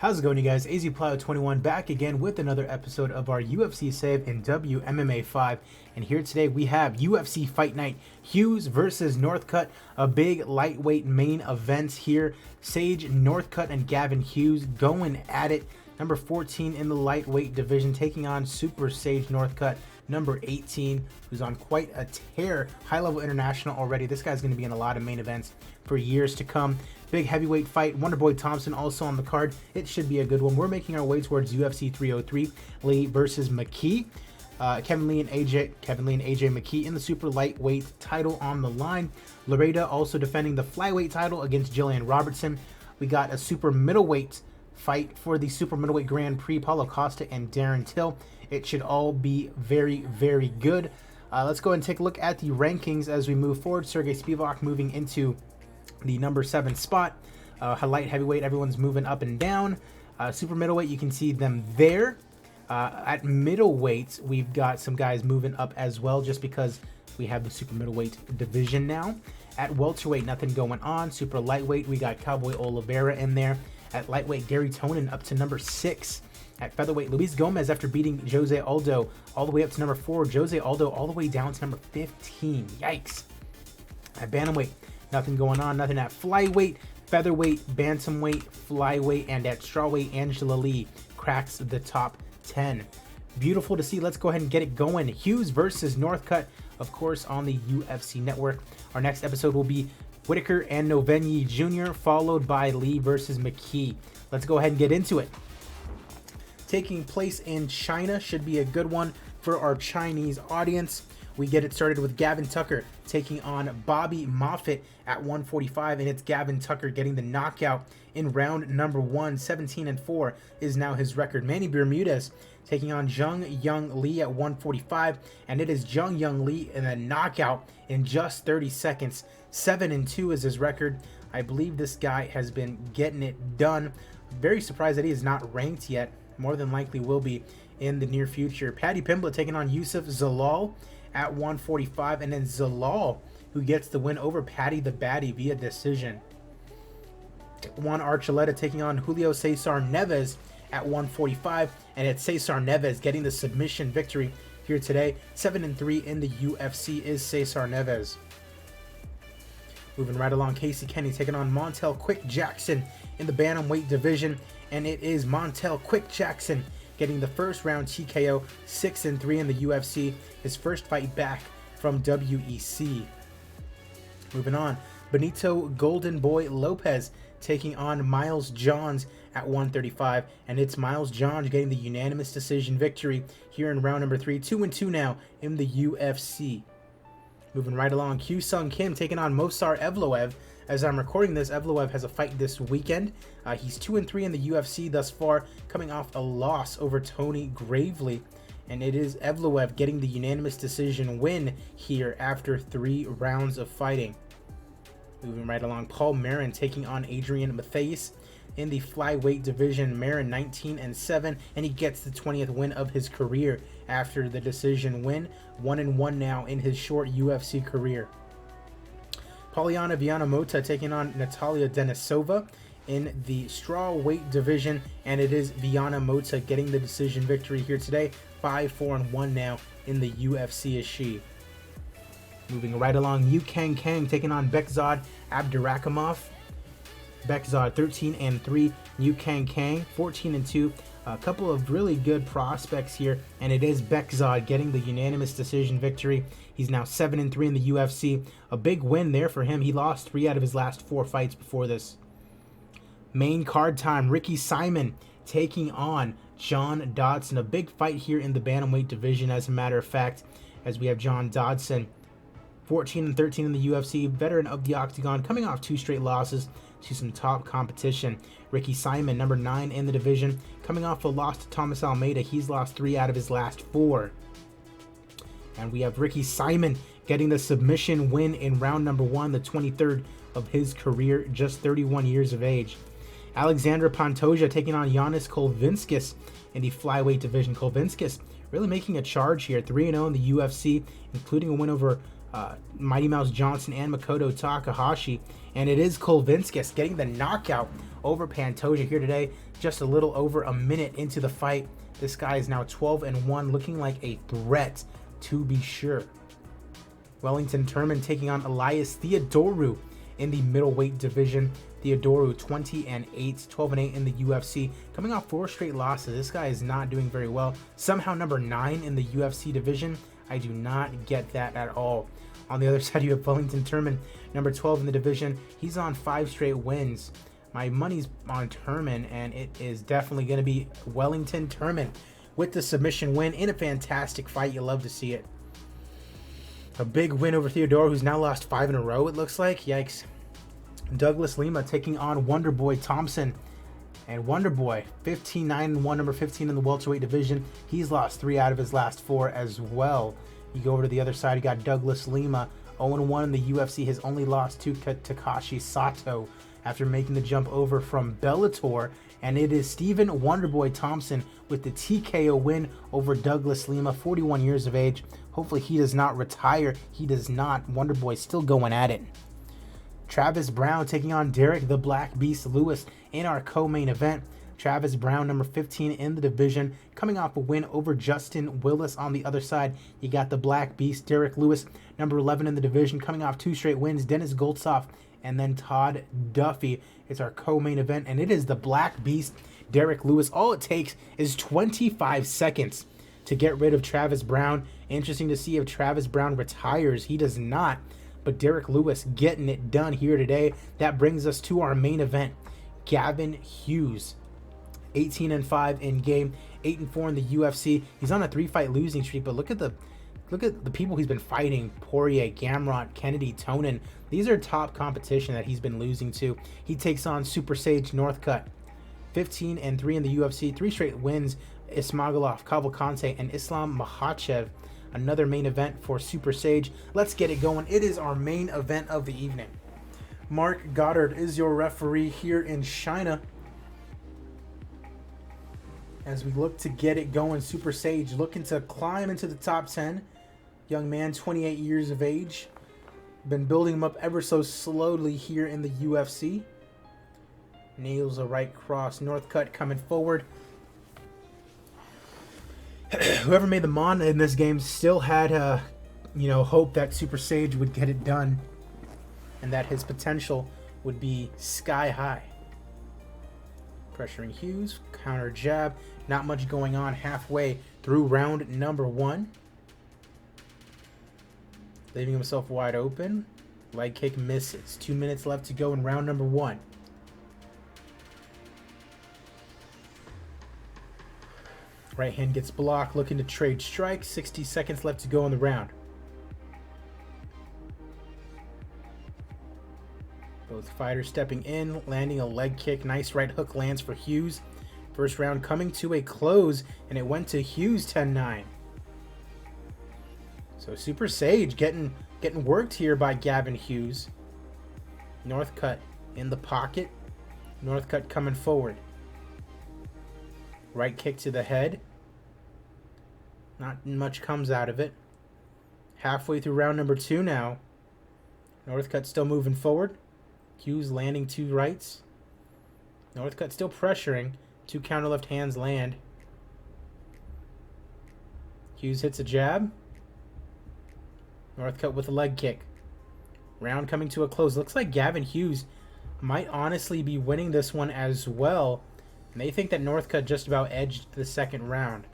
How's it going, you guys? AZPlow21 back again with another episode of our UFC save in WMMA 5. And here today we have UFC Fight Night, Hughes versus Northcutt, a big lightweight main event here. Sage Northcutt and Gavin Hughes going at it. Number 14 in the lightweight division taking on Super Sage Northcutt, number 18, who's on quite a tear. High-level international already. This guy's going to be in a lot of main events for years to come. Big heavyweight fight. Wonderboy Thompson also on the card. It should be a good one. We're making our way towards UFC 303. Lee versus McKee. Kevin Lee and AJ McKee in the super lightweight title on the line. Loretta also defending the flyweight title against Jillian Robertson. We got a super middleweight fight for the super middleweight Grand Prix. Paulo Costa and Darren Till. It should all be very, very good. Let's go ahead and take a look at the rankings as we move forward. Sergey Spivak moving into the number 7 spot. Light heavyweight, everyone's moving up and down. Super middleweight, you can see them there. At middleweight, we've got some guys moving up as well, just because we have the super middleweight division now. At welterweight, nothing going on. Super lightweight, we got Cowboy Oliveira in there. At lightweight, Gary Tonin up to number 6. At featherweight, Luis Gomez, after beating Jose Aldo all the way up to number 4. Jose Aldo all the way down to number 15. Yikes. At bantamweight, nothing going on. Nothing at flyweight, featherweight, bantamweight, flyweight, and at strawweight, Angela Lee cracks the top 10. Beautiful to see. Let's go ahead and get it going. Hughes versus Northcutt, of course, on the UFC Network. Our next episode will be Whitaker and Novenyi Jr., followed by Lee versus McKee. Let's go ahead and get into it. Taking place in China, should be a good one for our Chinese audience. We get it started with Gavin Tucker taking on Bobby Moffitt at 145, and it's Gavin Tucker getting the knockout in round number 1. 17-4 is now his record. Manny Bermudez taking on Jung Young Lee at 145, and it is Jung Young Lee in a knockout in just 30 seconds. 7-2 is his record. I believe this guy has been getting it done. Very surprised that he is not ranked yet. More than likely will be in the near future. Paddy Pimblett taking on Yusuf Zalal at 145, and then Zalal, who gets the win over Paddy the Baddy via decision. Juan Archuleta taking on Julio Cesar Neves at 145, and it's Cesar Neves getting the submission victory here today. 7-3 in the UFC is Cesar Neves. Moving right along, Casey Kenny taking on Montel Quick Jackson in the bantamweight division, and it is Montel Quick Jackson getting the first round TKO. 6-3 in the UFC, his first fight back from WEC. Moving on, Benito Golden Boy Lopez taking on Miles Johns at 135, and it's Miles Johns getting the unanimous decision victory here in round number 3. 2-2 now in the UFC. Moving right along, Kyu Sung Kim taking on Mosar Evloev. As I'm recording this, Evloev has a fight this weekend. He's 2-3 in the UFC thus far, coming off a loss over Tony Gravely. And it is Evloev getting the unanimous decision win here after 3 rounds of fighting. Moving right along, Paul Marin taking on Adrian Matthias in the flyweight division. Marin 19-7, and he gets the 20th win of his career after the decision win. 1-1 now in his short UFC career. Poliana Vianamota taking on Natalia Denisova in the strawweight division, and it is Vianamota getting the decision victory here today. 5-4-1 now in the UFC is she. Moving right along, Yu Kang Kang taking on Bekzad Abdurakhimov. Bekzad 13-3, Yu Kang Kang 14-2. A couple of really good prospects here, and it is Bekzad getting the unanimous decision victory. He's now 7-3 in the UFC. A big win there for him. He lost 3 out of his last 4 fights before this. Main card time, Ricky Simon taking on John Dodson. A big fight here in the bantamweight division, as a matter of fact, as we have John Dodson 14-13 in the UFC, veteran of the Octagon, coming off 2 straight losses to some top competition. Ricky Simon, number 9 in the division, coming off a loss to Thomas Almeida. He's lost 3 out of his last 4. And we have Ricky Simon getting the submission win in round number 1, the 23rd of his career, just 31 years of age. Alexander Pantoja taking on Giannis Kolvinskis in the flyweight division. Kolvinskis really making a charge here, 3-0 in the UFC, including a win over Mighty Mouse Johnson and Makoto Takahashi. And it is Kolvinskis getting the knockout over Pantoja here today. Just a little over a minute into the fight. This guy is now 12-1, looking like a threat to be sure. Wellington Turman taking on Elias Theodorou in the middleweight division. Theodorou 20-8, 12-8 in the UFC, coming off 4 straight losses. This guy is not doing very well. Somehow number 9 in the UFC division. I do not get that at all. On the other side, you have Wellington Turman, number 12 in the division. He's on 5 straight wins. My money's on Turman, and it is definitely going to be Wellington Turman with the submission win in a fantastic fight. You love to see it. A big win over Theodore, who's now lost 5 in a row, it looks like. Yikes. Douglas Lima taking on Wonderboy Thompson. And Wonderboy, 15-9-1, number 15 in the welterweight division. He's lost 3 out of his last 4 as well. You go over to the other side, you got Douglas Lima, 0-1 in the UFC, has only lost to Takashi Sato after making the jump over from Bellator. And it is Stephen Wonderboy Thompson with the TKO win over Douglas Lima, 41 years of age. Hopefully he does not retire. He does not. Wonderboy still going at it. Travis Brown taking on Derek the Black Beast Lewis in our co-main event. Travis Brown, number 15 in the division, coming off a win over Justin Willis. On the other side, you got the Black Beast, Derek Lewis, number 11 in the division, coming off 2 straight wins. Dennis Goldsoff and then Todd Duffy. It's our co-main event, and it is the Black Beast, Derek Lewis. All it takes is 25 seconds to get rid of Travis Brown. Interesting to see if Travis Brown retires. He does not, but Derek Lewis getting it done here today. That brings us to our main event. Gavin Hughes, 18-5 in game, 8-4 in the UFC. He's on a 3-fight losing streak, but look at the people he's been fighting. Poirier, Gamrot, Kennedy, Tonin. These are top competition that he's been losing to. He takes on Super Sage Northcutt, 15-3 in the UFC, 3 straight wins. Ismagulov, Cavalcante, and Islam Makhachev. Another main event for Super Sage. Let's get it going. It is our main event of the evening. Mark Goddard is your referee here in China. As we look to get it going, Super Sage looking to climb into the top 10. Young man, 28 years of age. Been building him up ever so slowly here in the UFC. Nails a right cross. Northcutt coming forward. Whoever made the mon in this game still had hope that Super Sage would get it done and that his potential would be sky high. Pressuring Hughes, counter jab. Not much going on halfway through round number 1. Leaving himself wide open. Leg kick misses. 2 minutes left to go in round number 1. Right hand gets blocked, looking to trade strikes. 60 seconds left to go in the round. Both fighters stepping in, landing a leg kick. Nice right hook lands for Hughes. First round coming to a close, and it went to Hughes 10-9. So Super Sage getting worked here by Gavin Hughes. Northcutt in the pocket. Northcutt coming forward. Right kick to the head. Not much comes out of it. Halfway through round number 2 now. Northcutt still moving forward. Hughes landing 2 rights. Northcutt still pressuring. 2 counter left hands land. Hughes hits a jab. Northcutt with a leg kick. Round coming to a close. Looks like Gavin Hughes might honestly be winning this one as well. And they think that Northcutt just about edged the second round.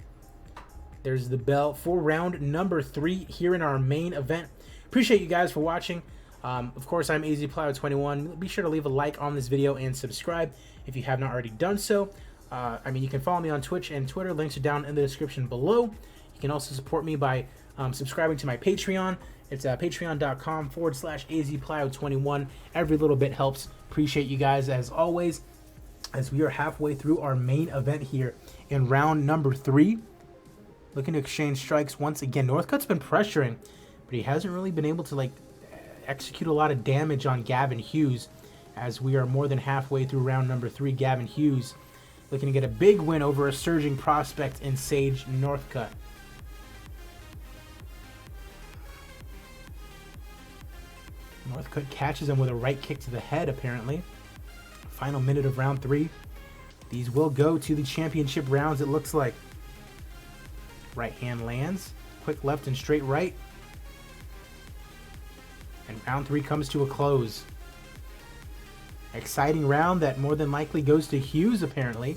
There's the bell for round number 3 here in our main event. Appreciate you guys for watching. Of course, I'm AZPlow21. Be sure to leave a like on this video and subscribe if you have not already done so. You can follow me on Twitch and Twitter. Links are down in the description below. You can also support me by subscribing to my Patreon. It's patreon.com/AZPlow21. Every little bit helps. Appreciate you guys as always. As we are halfway through our main event here in round number 3. Looking to exchange strikes once again. Northcutt's been pressuring, but he hasn't really been able to execute a lot of damage on Gavin Hughes. As we are more than halfway through round number 3, Gavin Hughes looking to get a big win over a surging prospect in Sage Northcutt. Northcutt catches him with a right kick to the head, apparently. Final minute of round 3. These will go to the championship rounds, it looks like. Right hand lands. Quick left and straight right. And round 3 comes to a close. Exciting round that more than likely goes to Hughes, apparently.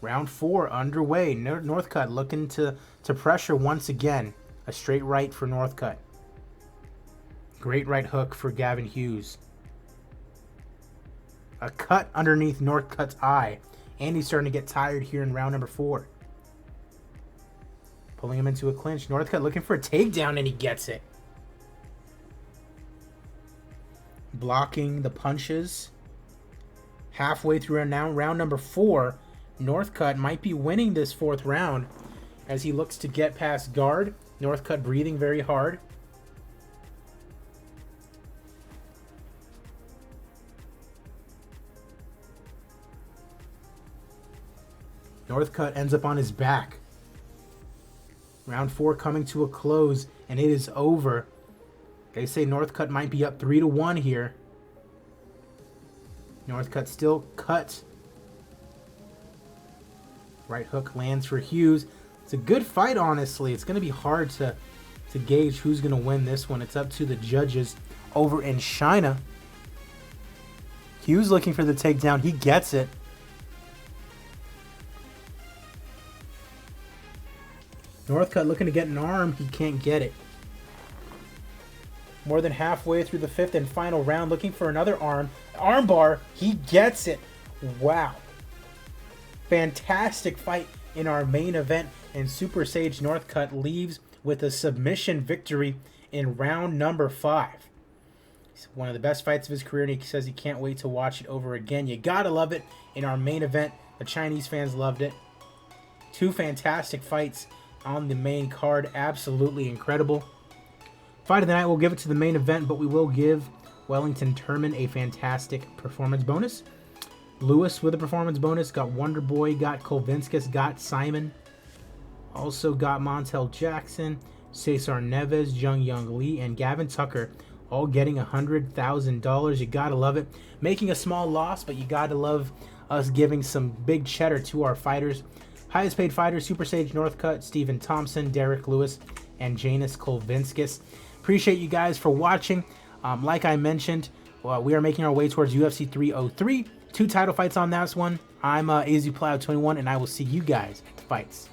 Round 4 underway. Northcutt looking to pressure once again. A straight right for Northcutt. Great right hook for Gavin Hughes. A cut underneath Northcutt's eye. And he's starting to get tired here in round number 4. Pulling him into a clinch. Northcutt looking for a takedown, and he gets it. Blocking the punches. Halfway through now, round number 4. Northcutt might be winning this 4th round as he looks to get past guard. Northcutt breathing very hard. Northcutt ends up on his back. Round 4 coming to a close, and it is over. They say Northcutt might be up 3-1 here. Northcutt still cut. Right hook lands for Hughes. It's a good fight, honestly. It's going to be hard to gauge who's going to win this one. It's up to the judges over in China. Hughes looking for the takedown. He gets it. Northcutt looking to get an arm. He can't get it. More than halfway through the 5th and final round, looking for another arm. Armbar. He gets it. Wow. Fantastic fight in our main event, and Super Sage Northcutt leaves with a submission victory in round number 5. It's one of the best fights of his career, and he says he can't wait to watch it over again. You gotta love it. In our main event, the Chinese fans loved it. 2 fantastic fights on the main card. Absolutely incredible. Fight of the night, we'll give it to the main event, but we will give Wellington Turman a fantastic performance bonus. Lewis with a performance bonus. Got Wonder Boy, got Kolvinskis, got Simon. Also got Montel Jackson, Cesar Neves, Jung Young Lee, and Gavin Tucker, all getting $100,000. You gotta love it. Making a small loss, but you gotta love us giving some big cheddar to our fighters. Highest paid fighters, Super Sage Northcutt, Stephen Thompson, Derek Lewis, and Janis Kolvinskis. Appreciate you guys for watching. Like I mentioned, we are making our way towards UFC 303. 2 title fights on that one. I'm AZPlow21, and I will see you guys at the fights.